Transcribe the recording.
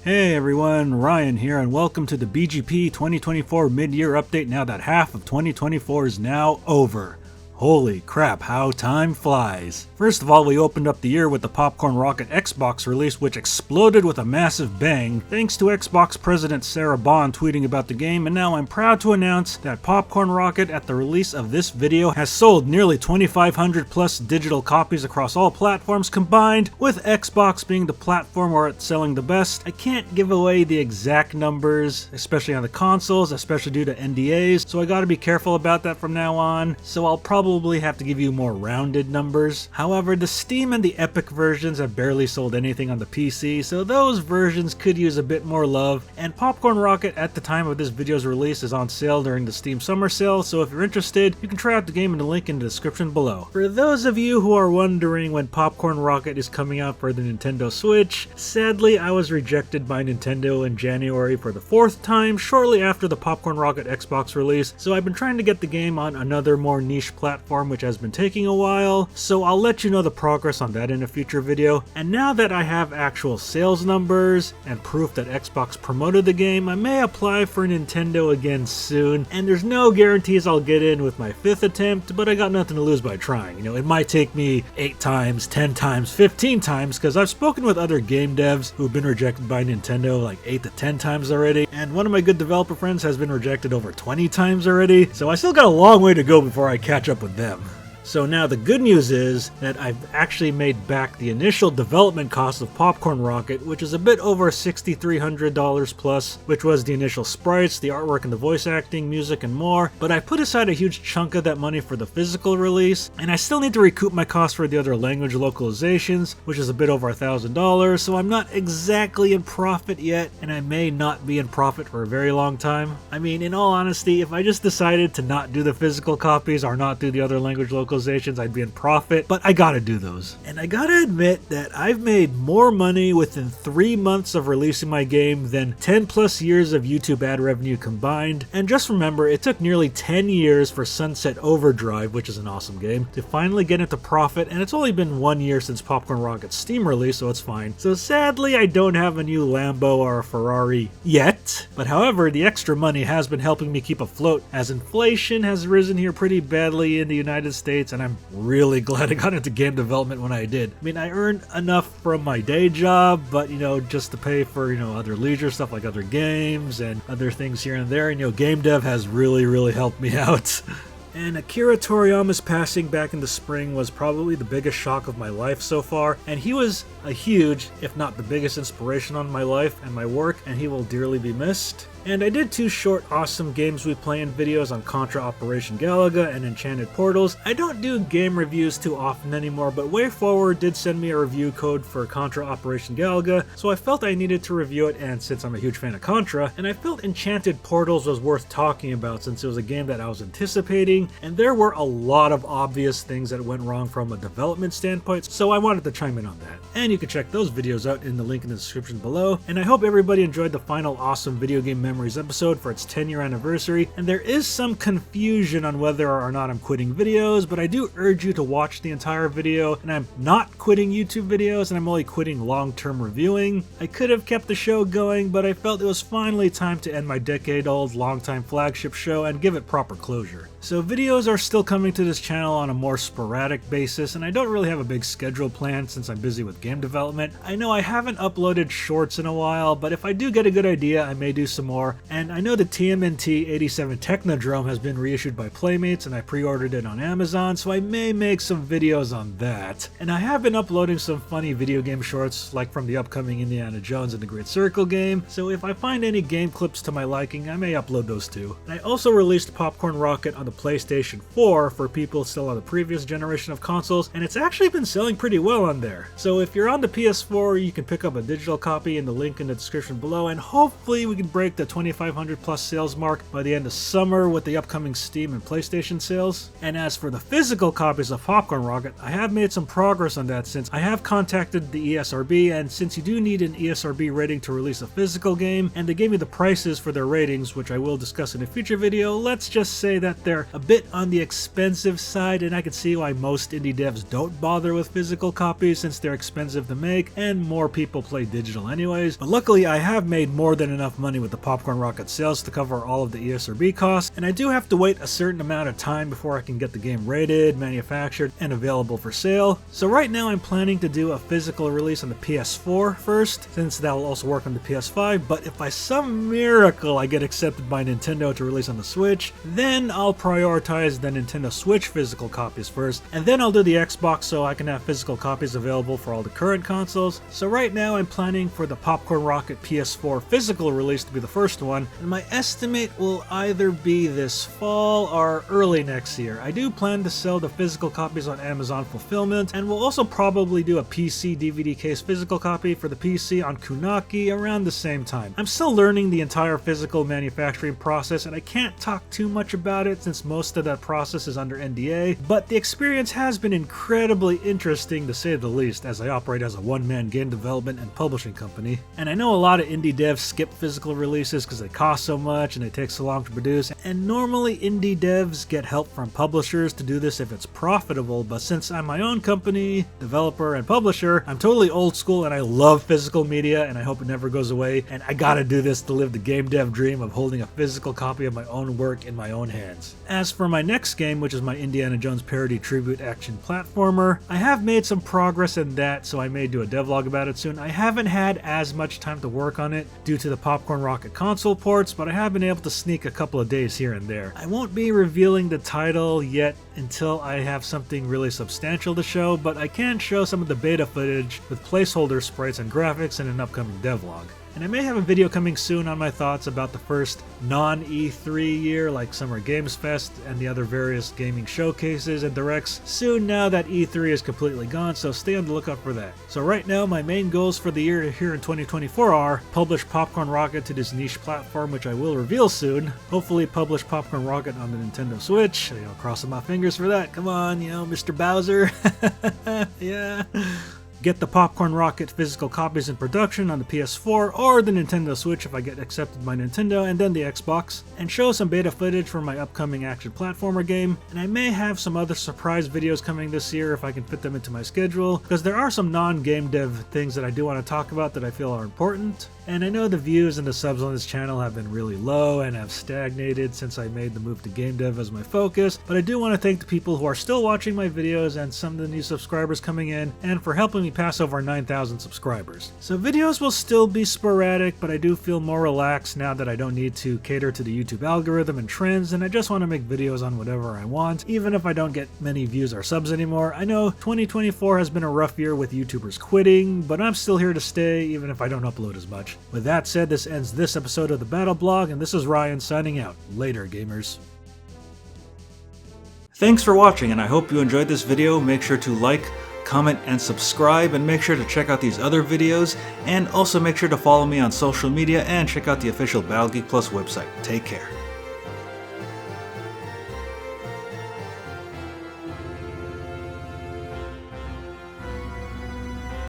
Hey everyone, Ryan here, and welcome to the BGP 2024 mid-year update now that half of 2024 is now over. Holy crap, how time flies. First of all, we opened up the year with the Popcorn Rocket Xbox release, which exploded with a massive bang, thanks to Xbox President Sarah Bond tweeting about the game, and now I'm proud to announce that Popcorn Rocket at the release of this video has sold nearly 2,500 plus digital copies across all platforms combined, with Xbox being the platform where it's selling the best. I can't give away the exact numbers, especially on the consoles, especially due to NDAs, so I gotta be careful about that from now on, so I'll probably have to give you more rounded numbers. However, the Steam and the Epic versions have barely sold anything on the PC, so those versions could use a bit more love, and Popcorn Rocket at the time of this video's release is on sale during the Steam Summer Sale, so if you're interested, you can try out the game in the link in the description below. For those of you who are wondering when Popcorn Rocket is coming out for the Nintendo Switch, sadly I was rejected by Nintendo in January for the 4th time, shortly after the Popcorn Rocket Xbox release, so I've been trying to get the game on another more niche platform which has been taking a while, so I'll let you know the progress on that in a future video. And now that I have actual sales numbers and proof that Xbox promoted the game, I may apply for Nintendo again soon, and there's no guarantees I'll get in with my 5th attempt, but I got nothing to lose by trying. You know, it might take me 8 times, 10 times, 15 times, because I've spoken with other game devs who've been rejected by Nintendo like 8 to 10 times already, and one of my good developer friends has been rejected over 20 times already, so I still got a long way to go before I catch up with them. So now the good news is that I've actually made back the initial development cost of Popcorn Rocket, which is a bit over $6,300 plus, which was the initial sprites, the artwork and the voice acting, music and more, but I put aside a huge chunk of that money for the physical release, and I still need to recoup my cost for the other language localizations, which is a bit over $1,000, so I'm not exactly in profit yet, and I may not be in profit for a very long time. I mean, in all honesty, if I just decided to not do the physical copies or not do the other language localizations, I'd be in profit, but I gotta do those. And I gotta admit that I've made more money within 3 months of releasing my game than 10 plus years of YouTube ad revenue combined. And just remember, it took nearly 10 years for Sunset Overdrive, which is an awesome game, to finally get into profit, and it's only been 1 year since Popcorn Rocket's Steam release, so it's fine. So sadly, I don't have a new Lambo or a Ferrari yet, but however, the extra money has been helping me keep afloat, as inflation has risen here pretty badly in the United States, and I'm really glad I got into game development when I did. I mean, I earned enough from my day job, but just to pay for, other leisure stuff like other games and other things here and there, and game dev has really helped me out. And Akira Toriyama's passing back in the spring was probably the biggest shock of my life so far, and he was a huge, if not the biggest inspiration on my life and my work, and he will dearly be missed. And I did 2 short awesome games we play in videos on Contra Operation Galuga and Enchanted Portals. I don't do game reviews too often anymore, but WayForward did send me a review code for Contra Operation Galuga, so I felt I needed to review it, and since I'm a huge fan of Contra, and I felt Enchanted Portals was worth talking about since it was a game that I was anticipating, and there were a lot of obvious things that went wrong from a development standpoint, so I wanted to chime in on that. And you can check those videos out in the link in the description below, and I hope everybody enjoyed the final awesome video game memories episode for its 10-year anniversary, and there is some confusion on whether or not I'm quitting videos, but I do urge you to watch the entire video, and I'm not quitting YouTube videos, and I'm only quitting long-term reviewing. I could have kept the show going, but I felt it was finally time to end my decade-old long-time flagship show and give it proper closure. So videos are still coming to this channel on a more sporadic basis, and I don't really have a big schedule planned since I'm busy with game development. I know I haven't uploaded shorts in a while, but if I do get a good idea, I may do some more. And I know the TMNT 87 Technodrome has been reissued by Playmates, and I pre-ordered it on Amazon, so I may make some videos on that. And I have been uploading some funny video game shorts, like from the upcoming Indiana Jones and the Great Circle game, so if I find any game clips to my liking, I may upload those too. And I also released Popcorn Rocket on the PlayStation 4 for people still on the previous generation of consoles, and it's actually been selling pretty well on there. So if you're on the PS4, you can pick up a digital copy in the link in the description below, and hopefully we can break the 2,500 plus sales mark by the end of summer with the upcoming Steam and PlayStation sales. And as for the physical copies of Popcorn Rocket, I have made some progress on that since I have contacted the ESRB, and since you do need an ESRB rating to release a physical game, and they gave me the prices for their ratings, which I will discuss in a future video, let's just say that they're a bit bit on the expensive side, and I can see why most indie devs don't bother with physical copies since they're expensive to make and more people play digital anyways. But luckily I have made more than enough money with the Popcorn Rocket sales to cover all of the ESRB costs, and I do have to wait a certain amount of time before I can get the game rated, manufactured, and available for sale. So right now I'm planning to do a physical release on the PS4 first, since that will also work on the PS5, but if by some miracle I get accepted by Nintendo to release on the Switch, then I'll prioritize the Nintendo Switch physical copies first, and then I'll do the Xbox so I can have physical copies available for all the current consoles. So right now I'm planning for the Popcorn Rocket PS4 physical release to be the first one, and my estimate will either be this fall or early next year. I do plan to sell the physical copies on Amazon Fulfillment, and we'll also probably do a PC DVD case physical copy for the PC on Kunaki around the same time. I'm still learning the entire physical manufacturing process, and I can't talk too much about it since most of that process is under NDA, but the experience has been incredibly interesting to say the least, as I operate as a one-man game development and publishing company. And I know a lot of indie devs skip physical releases because they cost so much and they take so long to produce, and normally indie devs get help from publishers to do this if it's profitable, but since I'm my own company, developer, and publisher, I'm totally old school and I love physical media and I hope it never goes away, and I gotta do this to live the game dev dream of holding a physical copy of my own work in my own hands. As for my next game, which is my Indiana Jones parody tribute action platformer, I have made some progress in that, so I may do a devlog about it soon. I haven't had as much time to work on it due to the Popcorn Rocket console ports, but I have been able to sneak a couple of days here and there. I won't be revealing the title yet until I have something really substantial to show, but I can show some of the beta footage with placeholder sprites and graphics in an upcoming devlog. And I may have a video coming soon on my thoughts about the first non-E3 year like Summer Games Fest and the other various gaming showcases and directs soon now that E3 is completely gone, so stay on the lookout for that. So right now my main goals for the year here in 2024 are publish Popcorn Rocket to this niche platform, which I will reveal soon, hopefully publish Popcorn Rocket on the Nintendo Switch, crossing my fingers for that, come on, Mr. Bowser, yeah. Get the Popcorn Rocket physical copies in production on the PS4 or the Nintendo Switch if I get accepted by Nintendo, and then the Xbox, and show some beta footage for my upcoming action platformer game. And I may have some other surprise videos coming this year if I can fit them into my schedule, because there are some non-game dev things that I do want to talk about that I feel are important. And I know the views and the subs on this channel have been really low and have stagnated since I made the move to game dev as my focus, but I do want to thank the people who are still watching my videos and some of the new subscribers coming in, and for helping me pass over 9,000 subscribers. So videos will still be sporadic, but I do feel more relaxed now that I don't need to cater to the YouTube algorithm and trends, and I just want to make videos on whatever I want, even if I don't get many views or subs anymore. I know 2024 has been a rough year with YouTubers quitting, but I'm still here to stay even if I don't upload as much. With that said, this ends this episode of the Battle Blog, and this is Ryan signing out. Later, gamers. Thanks for watching, and I hope you enjoyed this video. Make sure to like, comment, and subscribe, and make sure to check out these other videos, and also make sure to follow me on social media and check out the official Battle Geek Plus website. Take care.